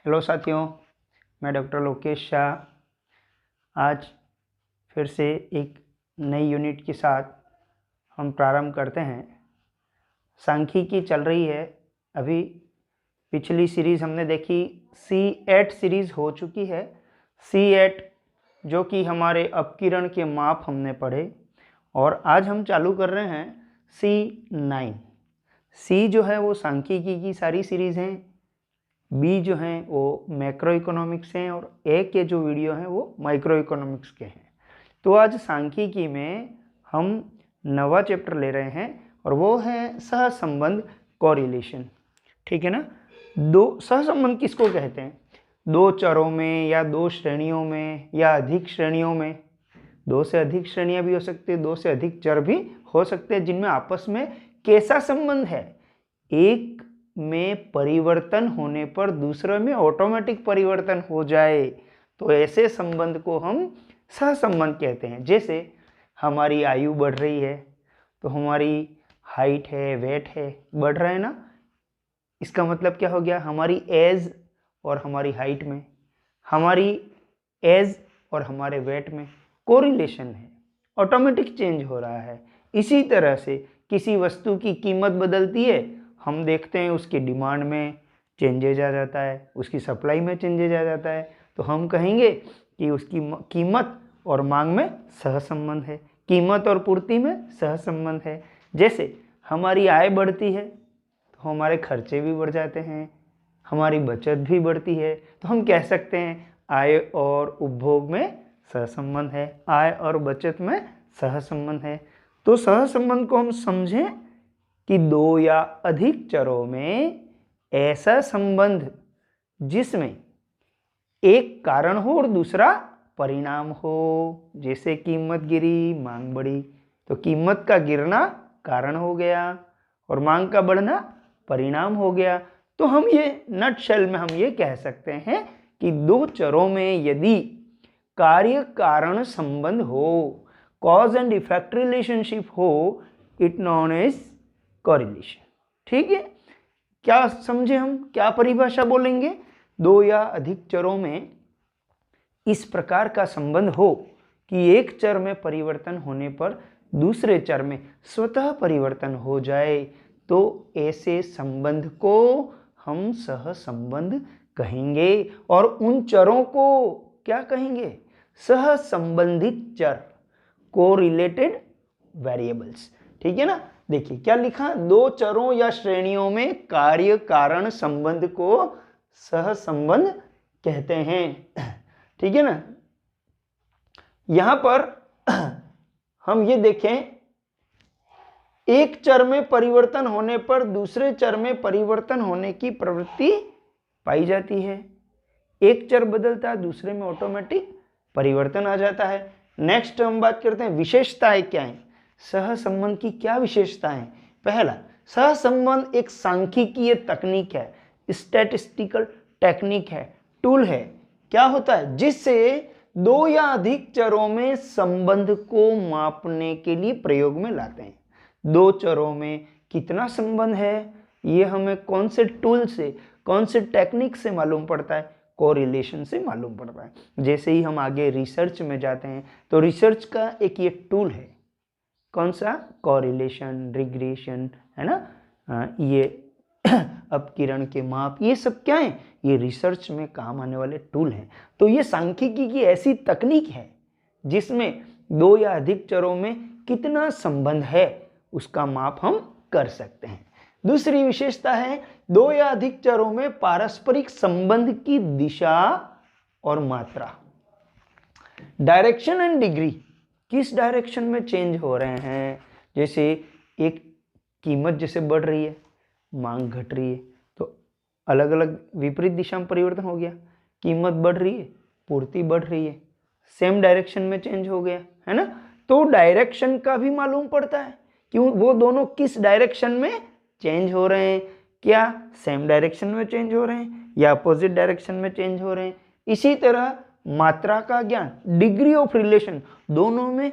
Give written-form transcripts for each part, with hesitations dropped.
Hello साथियों, मैं doctor Lokesh Shah आज फिर से एक नई यूनिट के साथ हम प्रारंभ करते हैं। सांख्यिकी चल रही है। अभी पिछली सीरीज़ हमने देखी, C8 सीरीज़ हो चुकी है। C8 जो कि हमारे अपकिरण के माप हमने पढ़े, और आज हम चालू कर रहे हैं C9। C जो है वो सांख्यिकी की सारी सीरीज़ हैं, बी जो हैं वो मैक्रो इकोनॉमिक्स हैं, और ए के जो वीडियो हैं वो माइक्रो इकोनॉमिक्स के हैं। तो आज सांख्यिकी में हम नवा चैप्टर ले रहे हैं और वो है सहसंबंध, कोरिलेशन। ठीक है ना। दो सहसंबंध किसको कहते हैं? दो चरों में या दो श्रेणियों में या अधिक श्रेणियों में। दो से अधिक श्रेणियां भी हो सकती है, दो से अधिक चर भी हो सकते हैं, जिनमें आपस में कैसा संबंध है? एक में परिवर्तन होने पर दूसरे में ऑटोमेटिक परिवर्तन हो जाए, तो ऐसे संबंध को हम सहसंबंध कहते हैं। जैसे हमारी आयु बढ़ रही है तो हमारी हाइट है, वेट है, बढ़ रहा है ना। इसका मतलब क्या हो गया? हमारी एज और हमारी हाइट में, हमारी एज और हमारे वेट में कोरिलेशन है, ऑटोमेटिक चेंज हो रहा है। इसी तरह से किसी वस्तु की कीमत बदलती है, हम देखते हैं उसकी डिमांड में चेंजेज आ जाता है, उसकी सप्लाई में चेंजेज आ जाता है, तो हम कहेंगे कि उसकी कीमत और मांग में सहसंबंध है, कीमत और पूर्ति में सहसंबंध है। जैसे हमारी आय बढ़ती है तो हमारे खर्चे भी बढ़ जाते हैं, हमारी बचत भी बढ़ती है, तो हम कह सकते हैं आय और उपभोग में सहसंबंध है, आय और बचत में सहसंबंध है। तो सहसंबंध को हम समझें कि दो या अधिक चरों में ऐसा संबंध जिसमें एक कारण हो और दूसरा परिणाम हो। जैसे कीमत गिरी, मांग बढ़ी, तो कीमत का गिरना कारण हो गया और मांग का बढ़ना परिणाम हो गया। तो हम ये नटशेल में हम ये कह सकते हैं कि दो चरों में यदि कार्य कारण संबंध हो, कॉज एंड इफेक्ट रिलेशनशिप हो, इट नॉन एज कोरिलेशन। ठीक है, क्या समझे हम? क्या परिभाषा बोलेंगे? दो या अधिक चरों में इस प्रकार का संबंध हो कि एक चर में परिवर्तन होने पर दूसरे चर में स्वतः परिवर्तन हो जाए, तो ऐसे संबंध को हम सहसंबंध कहेंगे। और उन चरों को क्या कहेंगे? सहसंबंधित चर, कोरिलेटेड वेरिएबल्स। ठीक है ना। देखिए क्या लिखा, दो चरों या श्रेणियों में कार्य कारण संबंध को सहसंबंध कहते हैं। ठीक है ना। यहां पर हम ये देखें, एक चर में परिवर्तन होने पर दूसरे चर में परिवर्तन होने की प्रवृत्ति पाई जाती है। एक चर बदलता है, दूसरे में ऑटोमेटिक परिवर्तन आ जाता है। नेक्स्ट हम बात करते हैं विशेषताएं क्या है, सहसंबंध की क्या विशेषताएं? पहला, सहसंबंध एक सांख्यिकीय तकनीक है, स्टैटिस्टिकल टेक्निक है, टूल है। क्या होता है? जिससे दो या अधिक चरों में संबंध को मापने के लिए प्रयोग में लाते हैं। दो चरों में कितना संबंध है, ये हमें कौन से टूल से, कौन से टेक्निक से मालूम पड़ता है? कोरिलेशन से मालूम पड़ता है। जैसे ही हम आगे रिसर्च में जाते हैं तो रिसर्च का एक ये टूल है, कौन सा? कोरिलेशन, रिग्रेशन, है ना। ये अपकिरण के माप, ये सब क्या है? ये रिसर्च में काम आने वाले टूल हैं। तो ये सांख्यिकी की ऐसी तकनीक है जिसमें दो या अधिक चरों में कितना संबंध है उसका माप हम कर सकते हैं। दूसरी विशेषता है, दो या अधिक चरों में पारस्परिक संबंध की दिशा और मात्रा, डायरेक्शन एंड डिग्री, किस डायरेक्शन में चेंज हो रहे हैं। जैसे एक कीमत जैसे बढ़ रही है, मांग घट रही है, तो अलग अलग विपरीत दिशा में परिवर्तन हो गया। कीमत बढ़ रही है, पूर्ति बढ़ रही है, सेम डायरेक्शन में चेंज हो गया, है ना। तो डायरेक्शन का भी मालूम पड़ता है कि वो दोनों किस डायरेक्शन में चेंज हो रहे हैं। क्या सेम डायरेक्शन में चेंज हो रहे हैं या अपोजिट डायरेक्शन में चेंज हो रहे हैं। इसी तरह मात्रा का ज्ञान, डिग्री ऑफ रिलेशन, दोनों में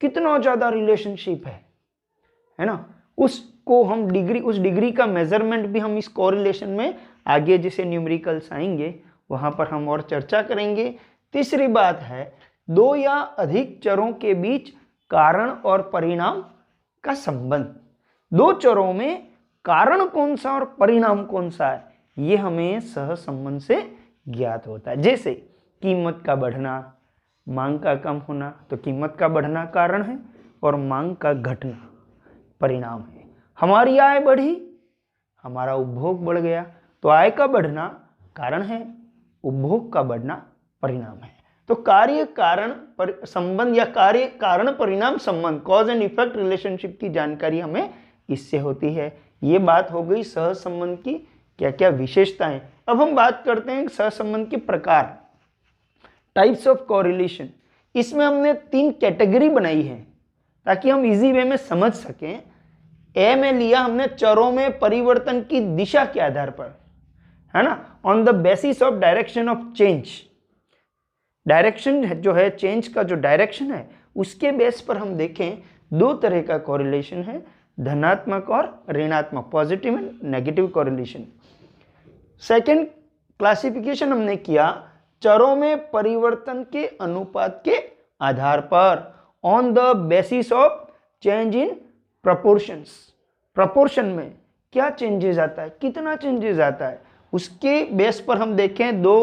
कितना ज्यादा रिलेशनशिप है ना। उसको हम डिग्री, उस डिग्री का मेजरमेंट भी हम इस कोरिलेशन में आगे जैसे न्यूमेरिकल्स आएंगे वहां पर हम और चर्चा करेंगे। तीसरी बात है दो या अधिक चरों के बीच कारण और परिणाम का संबंध। दो चरों में कारण कौन सा और परिणाम कौन सा है ये हमें सहसंबंध से ज्ञात होता है। जैसे कीमत का बढ़ना, मांग का कम होना, तो कीमत का बढ़ना कारण है और मांग का घटना परिणाम है। हमारी आय बढ़ी, हमारा उपभोग बढ़ गया, तो आय का बढ़ना कारण है, उपभोग का बढ़ना परिणाम है। तो कार्य कारण संबंध या कार्य कारण परिणाम संबंध, कॉज एंड इफेक्ट रिलेशनशिप की जानकारी हमें इससे होती है। ये बात हो गई सहसंबंध की क्या क्या विशेषताएं। अब हम बात करते हैं सहसंबंध के प्रकार, टाइप्स ऑफ कोरिलेशन। इसमें हमने 3 कैटेगरी बनाई है ताकि हम इजी वे में समझ सकें। ए में लिया हमने चरों में परिवर्तन की दिशा के आधार पर, है ना, on the basis of direction of change. Direction जो है, चेंज का जो डायरेक्शन है उसके बेस पर हम देखें 2 तरह का कोरिलेशन है, धनात्मक और ऋणात्मक, positive and negative correlation. Second classification हमने किया चरों में परिवर्तन के अनुपात के आधार पर, on the basis of change in proportions. Proportion में क्या चेंजेस आता है, कितना चेंजेस आता है, उसके बेस पर हम देखें 2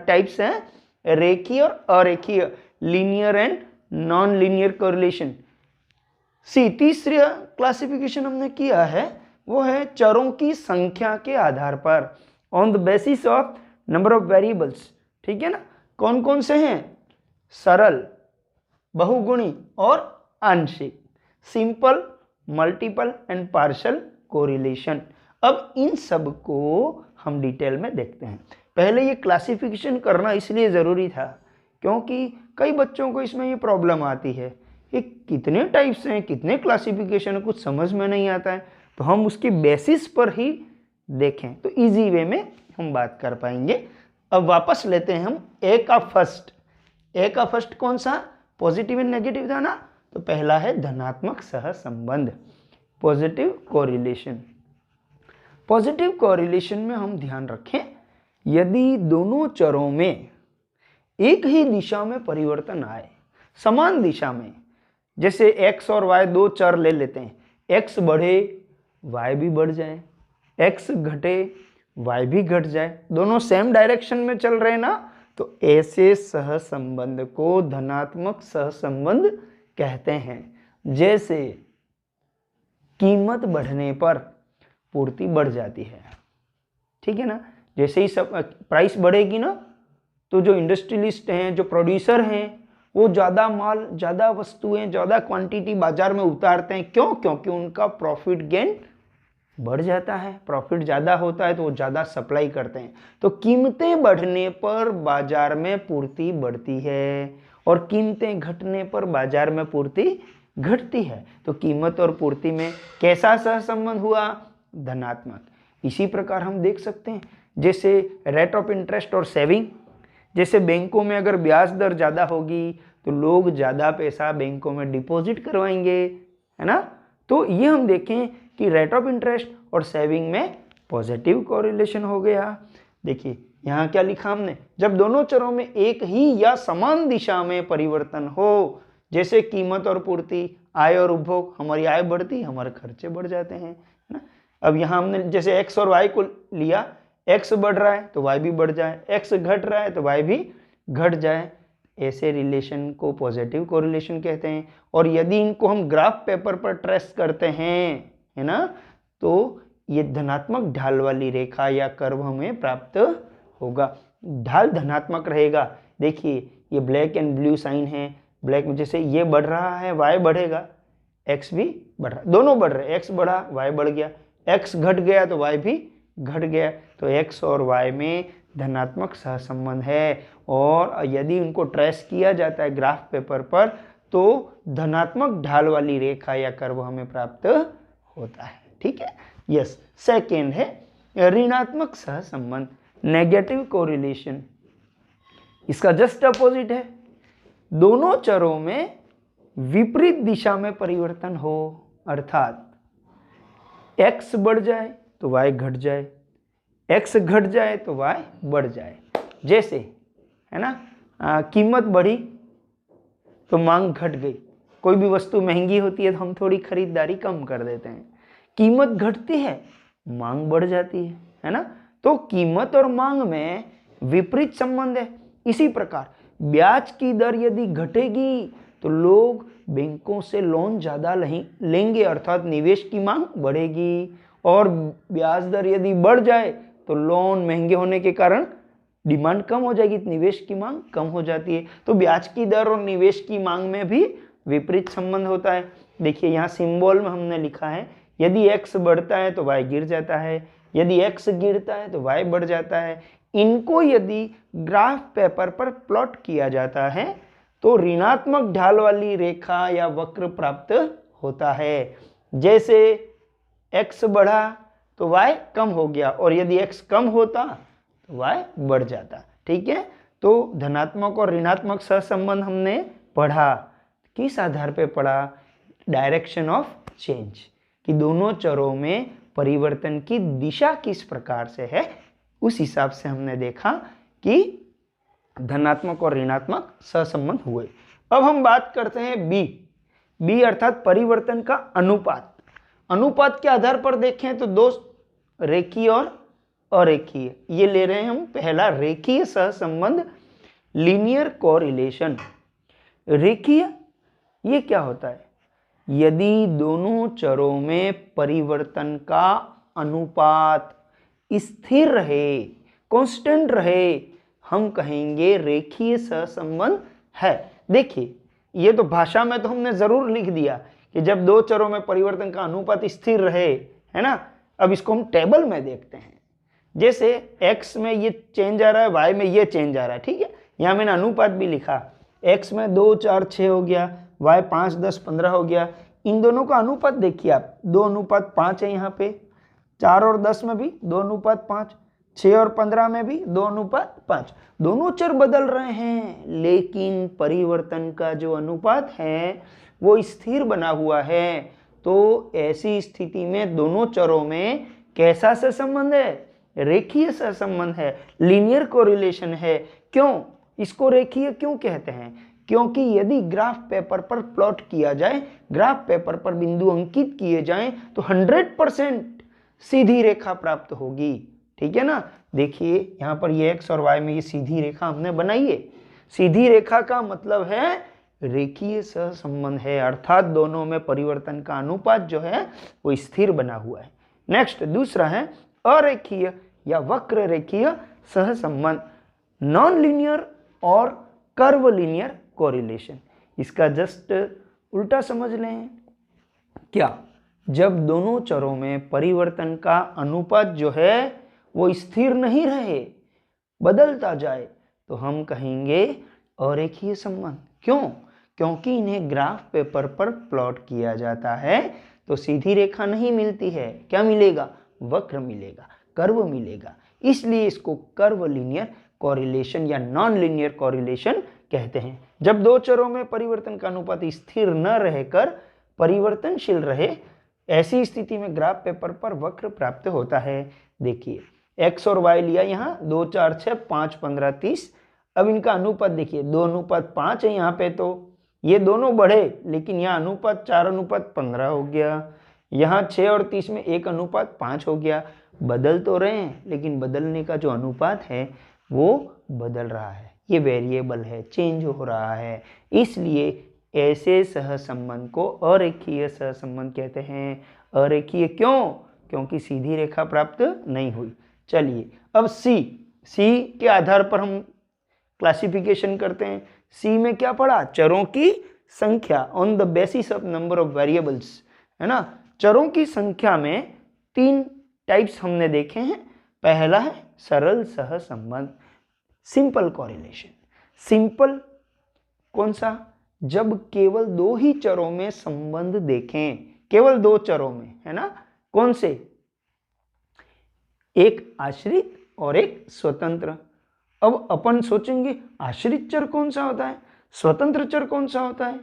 टाइप्स हैं, रेखीय और अरेखीय, linear and non linear correlation. तीसरा क्लासिफिकेशन हमने किया है वो है चरों की संख्या के आधार पर, on the basis of number of variables. ठीक है ना, कौन कौन से हैं, सरल, बहुगुणी और आंशिक, simple, multiple and partial correlation. अब इन सब को हम डिटेल में देखते हैं। पहले ये क्लासिफिकेशन करना इसलिए ज़रूरी था क्योंकि कई बच्चों को इसमें ये प्रॉब्लम आती है, ये कितने टाइप्स हैं, कितने क्लासिफिकेशन है, कुछ समझ में नहीं आता है। तो हम उसके बेसिस पर ही देखें तो इजी वे में हम बात कर पाएंगे। अब वापस लेते हैं हम ए का फर्स्ट। ए का फर्स्ट कौन सा, पॉजिटिव एंड नेगेटिव था ना, तो पहला है धनात्मक सहसंबंध, पॉजिटिव कोरिलेशन। पॉजिटिव कोरिलेशन में हम ध्यान रखें यदि दोनों चरों में एक ही दिशा में परिवर्तन आए, समान दिशा में, जैसे x और y 2 चर ले लेते हैं, x बढ़े y भी बढ़ जाए, x घटे y भी घट जाए, दोनों सेम डायरेक्शन में चल रहे हैं ना, तो ऐसे सहसंबंध को धनात्मक सहसंबंध कहते हैं। जैसे कीमत बढ़ने पर पूर्ति बढ़ जाती है, ठीक है ना, जैसे ही सब प्राइस बढ़ेगी ना तो जो इंडस्ट्रियलिस्ट हैं, जो प्रोड्यूसर हैं, वो ज़्यादा माल, ज़्यादा वस्तुएं, ज़्यादा क्वांटिटी बाजार में उतारते हैं। क्यों? क्योंकि उनका प्रॉफिट गेन बढ़ जाता है, प्रॉफिट ज़्यादा होता है तो वो ज़्यादा सप्लाई करते हैं। तो कीमतें बढ़ने पर बाजार में पूर्ति बढ़ती है और कीमतें घटने पर बाजार में पूर्ति घटती है। तो कीमत और पूर्ति में कैसा सहसंबंध हुआ, धनात्मक। इसी प्रकार हम देख सकते हैं जैसे रेट ऑफ इंटरेस्ट और सेविंग, जैसे बैंकों में अगर ब्याज दर ज़्यादा होगी तो लोग ज़्यादा पैसा बैंकों में डिपॉजिट करवाएंगे, है ना। तो ये हम देखें कि रेट ऑफ इंटरेस्ट और सेविंग में पॉजिटिव कोरिलेशन हो गया। देखिए यहाँ क्या लिखा हमने, जब दोनों चरों में एक ही या समान दिशा में परिवर्तन हो, जैसे कीमत और पूर्ति, आय और उपभोग, हमारी आय बढ़ती, हमारे खर्चे बढ़ जाते हैं, है ना। अब यहाँ हमने जैसे x और y को लिया, x बढ़ रहा है तो y भी बढ़ जाए, x घट रहा है तो y भी घट जाए, ऐसे रिलेशन को पॉजिटिव कोरिलेशन कहते हैं। और यदि इनको हम ग्राफ पेपर पर ट्रेस करते हैं, है ना, तो ये धनात्मक ढाल वाली रेखा या कर्व हमें प्राप्त होगा। ढाल धनात्मक रहेगा। देखिए ये ब्लैक एंड ब्लू साइन है, ब्लैक में जैसे ये बढ़ रहा है y बढ़ेगा, x भी बढ़ रहा है, दोनों बढ़ रहे हैं, x बढ़ा y बढ़ गया, x घट गया तो y भी घट गया। तो x और y में धनात्मक सहसंबंध है और यदि उनको ट्रेस किया जाता है ग्राफ पेपर पर तो धनात्मक ढाल वाली रेखा या कर्व हमें प्राप्त होता है। ठीक है, यस। सेकेंड है ऋणात्मक सहसंबंध, नेगेटिव कोरिलेशन। इसका जस्ट अपोजिट है, दोनों चरों में विपरीत दिशा में परिवर्तन हो, अर्थात x बढ़ जाए तो y घट जाए, x घट जाए तो y बढ़ जाए। जैसे है ना, कीमत बढ़ी तो मांग घट गई। कोई भी वस्तु महंगी होती है तो हम थोड़ी खरीदारी कम कर देते हैं, कीमत घटती है मांग बढ़ जाती है ना। तो कीमत और मांग में विपरीत संबंध है। इसी प्रकार ब्याज की दर यदि घटेगी तो लोग बैंकों से लोन ज्यादा लेंगे, अर्थात निवेश की मांग बढ़ेगी। और ब्याज दर यदि बढ़ जाए तो लोन महंगे होने के कारण डिमांड कम हो जाएगी, निवेश की मांग कम हो जाती है। तो ब्याज की दर और निवेश की मांग में भी विपरीत संबंध होता है। देखिए यहाँ सिंबल में हमने लिखा है, यदि x बढ़ता है तो y गिर जाता है, यदि x गिरता है तो y बढ़ जाता है। इनको यदि ग्राफ पेपर पर प्लॉट किया जाता है तो ऋणात्मक ढाल वाली रेखा या वक्र प्राप्त होता है। जैसे x बढ़ा तो y कम हो गया, और यदि x कम होता तो y बढ़ जाता। ठीक है, तो धनात्मक और ऋणात्मक सहसंबंध हमने पढ़ा। किस आधार पे पढ़ा? डायरेक्शन ऑफ चेंज, कि दोनों चरों में परिवर्तन की दिशा किस प्रकार से है, उस हिसाब से हमने देखा कि धनात्मक और ऋणात्मक सहसंबंध हुए। अब हम बात करते हैं बी अर्थात परिवर्तन का अनुपात। अनुपात के आधार पर देखें तो दो रेखीय और अरेखीय, ये ले रहे हैं हम। पहला रेखीय सहसंबंध, लीनियर कोरिलेशन। रेखीय ये क्या होता है? यदि दोनों चरों में परिवर्तन का अनुपात स्थिर रहे, कांस्टेंट रहे, हम कहेंगे रेखीय सहसंबंध है। देखिए ये तो भाषा में तो हमने जरूर लिख दिया कि जब दो चरों में परिवर्तन का अनुपात स्थिर रहे, है ना। अब इसको हम टेबल में देखते हैं। जैसे x में ये चेंज आ रहा है, y में ये चेंज आ रहा है। ठीक है, यहाँ मैंने अनुपात भी लिखा, x में 2 4 6 हो गया, y 5 10 15 हो गया। इन दोनों का अनुपात देखिए आप, 2:5 है। यहाँ पे 4 और 10 में भी 2:5, 6 और 15 में भी 2:5। दोनों चर बदल रहे हैं, लेकिन परिवर्तन का जो अनुपात है वो स्थिर बना हुआ है। तो ऐसी स्थिति में दोनों चरों में कैसा सहसंबंध है? रेखीय सहसंबंध है, लीनियर कोरिलेशन है। क्यों इसको रेखीय क्यों कहते हैं? क्योंकि यदि ग्राफ पेपर पर प्लॉट किया जाए, ग्राफ पेपर पर बिंदु अंकित किए जाएं तो 100% सीधी रेखा प्राप्त होगी। ठीक है ना। देखिए यहाँ पर ये x और y में ये सीधी रेखा हमने बनाई है। सीधी रेखा का मतलब है रेखीय सहसंबंध है, अर्थात दोनों में परिवर्तन का अनुपात जो है वो स्थिर बना हुआ है। नेक्स्ट दूसरा है अरेखीय या वक्र रेखीय सहसंबंध, नॉन लीनियर और कर्व लीनियर कोरिलेशन। इसका जस्ट उल्टा समझ लें। क्या? जब दोनों चरों में परिवर्तन का अनुपात जो है वो स्थिर नहीं रहे, बदलता जाए, तो हम कहेंगे अरेखीय संबंध। क्यों? क्योंकि इन्हें ग्राफ पेपर पर प्लॉट किया जाता है तो सीधी रेखा नहीं मिलती है। क्या मिलेगा? वक्र मिलेगा, कर्व मिलेगा। इसलिए इसको कर्व लीनियर कोरिलेशन या नॉन लीनियर कोरिलेशन कहते हैं। जब दो चरों में परिवर्तन का अनुपात स्थिर न रहकर परिवर्तनशील रहे, ऐसी स्थिति में ग्राफ पेपर पर वक्र प्राप्त होता है। देखिए x और y लिया, यहाँ 2 4 6 5 15 30। अब इनका अनुपात देखिए 2:5 है यहाँ पे, तो ये दोनों बढ़े, लेकिन यहाँ अनुपात 4:15 हो गया। यहाँ 6 और 30 में 1:5 हो गया। बदल तो रहे हैं, लेकिन बदलने का जो अनुपात है वो बदल रहा है, ये वेरिएबल है, चेंज हो रहा है। इसलिए ऐसे सहसंबंध को अरेखीय सहसंबंध कहते हैं। अरेखीय क्यों? क्योंकि सीधी रेखा प्राप्त नहीं हुई। चलिए अब सी के आधार पर हम क्लासिफिकेशन करते हैं। सी में क्या पढ़ा? चरों की संख्या, on the basis of number of variables, है ना। चरों की संख्या में 3 टाइप्स हमने देखे हैं। पहला है सरल सहसंबंध, सिंपल कोरिलेशन। सिंपल कौन सा? जब केवल 2 ही चरों में संबंध देखें, केवल 2 चरों में, है ना। कौन से? एक आश्रित और एक स्वतंत्र। अब अपन सोचेंगे आश्रित चर कौन सा होता है, स्वतंत्र चर कौन सा होता है?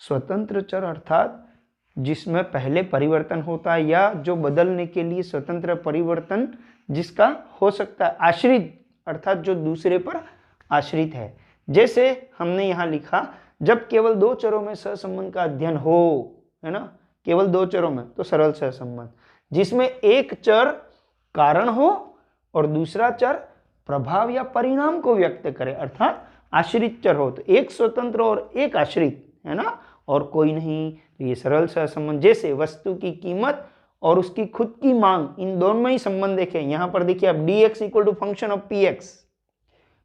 स्वतंत्र चर अर्थात जिसमें पहले परिवर्तन होता है या जो बदलने के लिए स्वतंत्र परिवर्तन जिसका हो सकता है आश्रित, अर्थात जो दूसरे पर आश्रित है। जैसे हमने यहाँ लिखा, जब केवल दो चरों में सहसंबंध का अध्ययन हो, है ना, केवल दो चरों में, तो सरल सहसंबंध, जिसमें एक चर कारण हो और दूसरा चर प्रभाव या परिणाम को व्यक्त करे, अर्थात आश्रित चर हो, तो एक स्वतंत्र और एक आश्रित, है ना, और कोई नहीं, तो ये सरल सहसंबंध। जैसे वस्तु की कीमत और उसकी खुद की मांग, इन दोनों में ही संबंध देखें। यहां पर देखिए आप dx equal to function of px,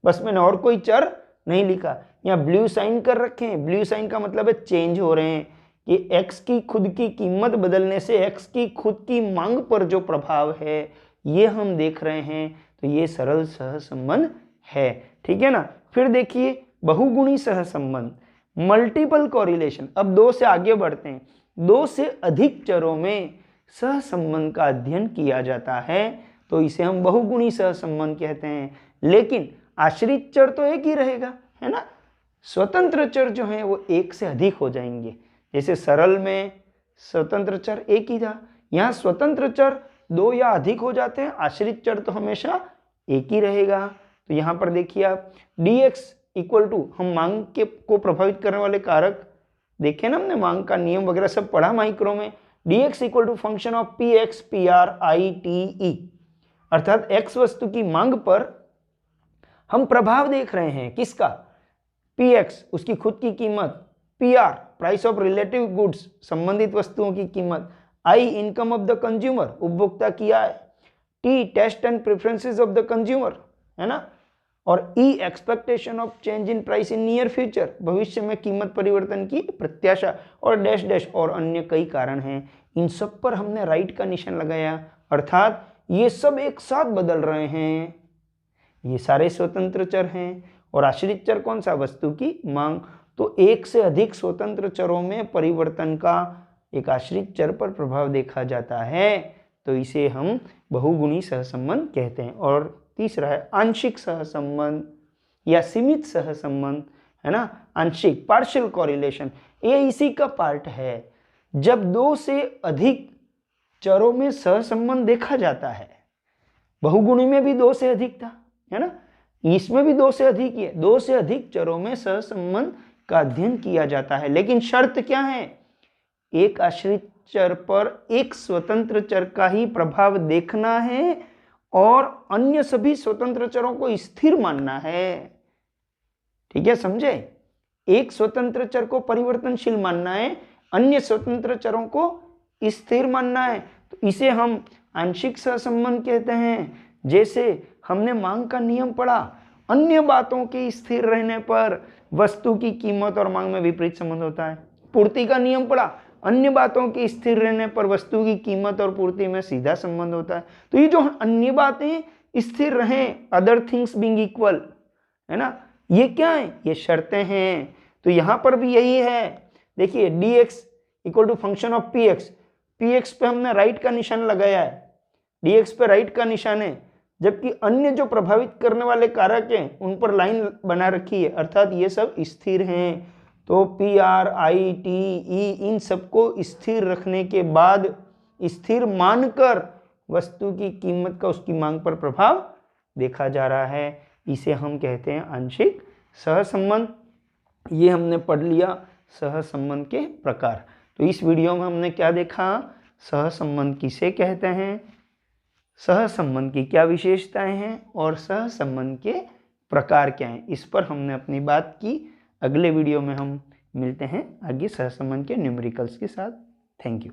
बस मैंने और कोई चर नहीं लिखा। यहाँ ब्लू साइन कर रखे हैं, ब्लू साइन का मतलब है चेंज हो रहे हैं, कि x की खुद की कीमत बदलने से x की खुद की मांग पर जो प्रभाव है ये हम देख रहे हैं, तो ये सरल सहसंबंध है, ठीक है ना। फिर देखिए बहुगुणी सहसंबंध, मल्टीपल कोरिलेशन। अब दो से आगे बढ़ते हैं, दो से अधिक चरों में सहसंबंध का अध्ययन किया जाता है, तो इसे हम बहुगुणी सहसंबंध कहते हैं। लेकिन आश्रित चर तो एक ही रहेगा, है ना, स्वतंत्र चर जो हैं वो एक से अधिक हो जाएंगे। जैसे सरल में स्वतंत्र चर एक ही था, यहाँ स्वतंत्र चर दो या अधिक हो जाते हैं, आश्रित चर तो हमेशा एक ही रहेगा। तो यहाँ पर देखिए आप dx इक्वल टू, हम मांग के को प्रभावित करने वाले कारक देखे ना, हमने मांग का नियम वगैरह सब पढ़ा माइक्रो में। dx equal to function of px PRITE, अर्थात x वस्तु की मांग पर हम प्रभाव देख रहे हैं, किसका, px उसकी खुद की कीमत, PR price of relative goods संबंधित वस्तुओं की कीमत, I income of the consumer उपभोक्ता की आय, T taste and preferences of the consumer, है ना, और E expectation of change in price in near future भविष्य में कीमत परिवर्तन की प्रत्याशा, और डैश डैश और अन्य कई कारण हैं। इन सब पर हमने राइट का निशान लगाया, अर्थात ये सब एक साथ बदल रहे हैं, ये सारे स्वतंत्र चर हैं। और आश्रित चर कौन सा, वस्तु की मांग। तो एक से अधिक स्वतंत्र चरों में परिवर्तन का एक आश्रित चर पर प्रभाव देखा जाता है, तो इसे हम बहुगुणी सहसंबंध कहते हैं। और तीसरा है आंशिक सहसंबंध या सीमित सहसंबंध, है ना, आंशिक पार्शियल कोरिलेशन, ये इसी का पार्ट है। जब दो से अधिक चरों में सहसंबंध देखा जाता है, बहुगुणी में भी दो से अधिक था, है ना, इसमें भी दो से अधिक ही है, दो से अधिक चरों में सहसंबंध का अध्ययन किया जाता है। लेकिन शर्त क्या है, एक आश्रित चर पर एक स्वतंत्र चर का ही प्रभाव देखना है और अन्य सभी स्वतंत्र चरों को स्थिर मानना है, ठीक है, समझे। एक स्वतंत्र चर को परिवर्तनशील मानना है, अन्य स्वतंत्र चरों को स्थिर मानना है, तो इसे हम आंशिक सहसंबंध कहते हैं। जैसे हमने मांग का नियम पढ़ा, अन्य बातों के स्थिर रहने पर वस्तु की कीमत और मांग में विपरीत संबंध होता है। पूर्ति का नियम पढ़ा, अन्य बातों के स्थिर रहने पर वस्तु की कीमत और पूर्ति में सीधा संबंध होता है। तो ये जो अन्य बातें स्थिर रहें, अदर थिंग्स बीइंग इक्वल, है ना, ये क्या है, ये शर्तें हैं। तो यहां पर भी यही है, देखिए dx equal to function of px पे हमने राइट का निशान लगाया है, dx पे राइट का निशान है, जबकि अन्य जो प्रभावित करने वाले कारक हैं उन पर लाइन बना रखी है, अर्थात ये सब स्थिर हैं। तो PRITE इन सबको स्थिर रखने के बाद स्थिर मानकर वस्तु की कीमत का उसकी मांग पर प्रभाव देखा जा रहा है, इसे हम कहते हैं आंशिक सहसंबंध। ये हमने पढ़ लिया सहसंबंध के प्रकार। तो इस वीडियो में हमने क्या देखा, सहसंबंध किसे कहते हैं, सहसंबंध की क्या विशेषताएं हैं और सहसंबंध के प्रकार क्या हैं, इस पर हमने अपनी बात की। अगले वीडियो में हम मिलते हैं आगे सहसंबंध के न्यूमेरिकल्स के साथ। Thank you.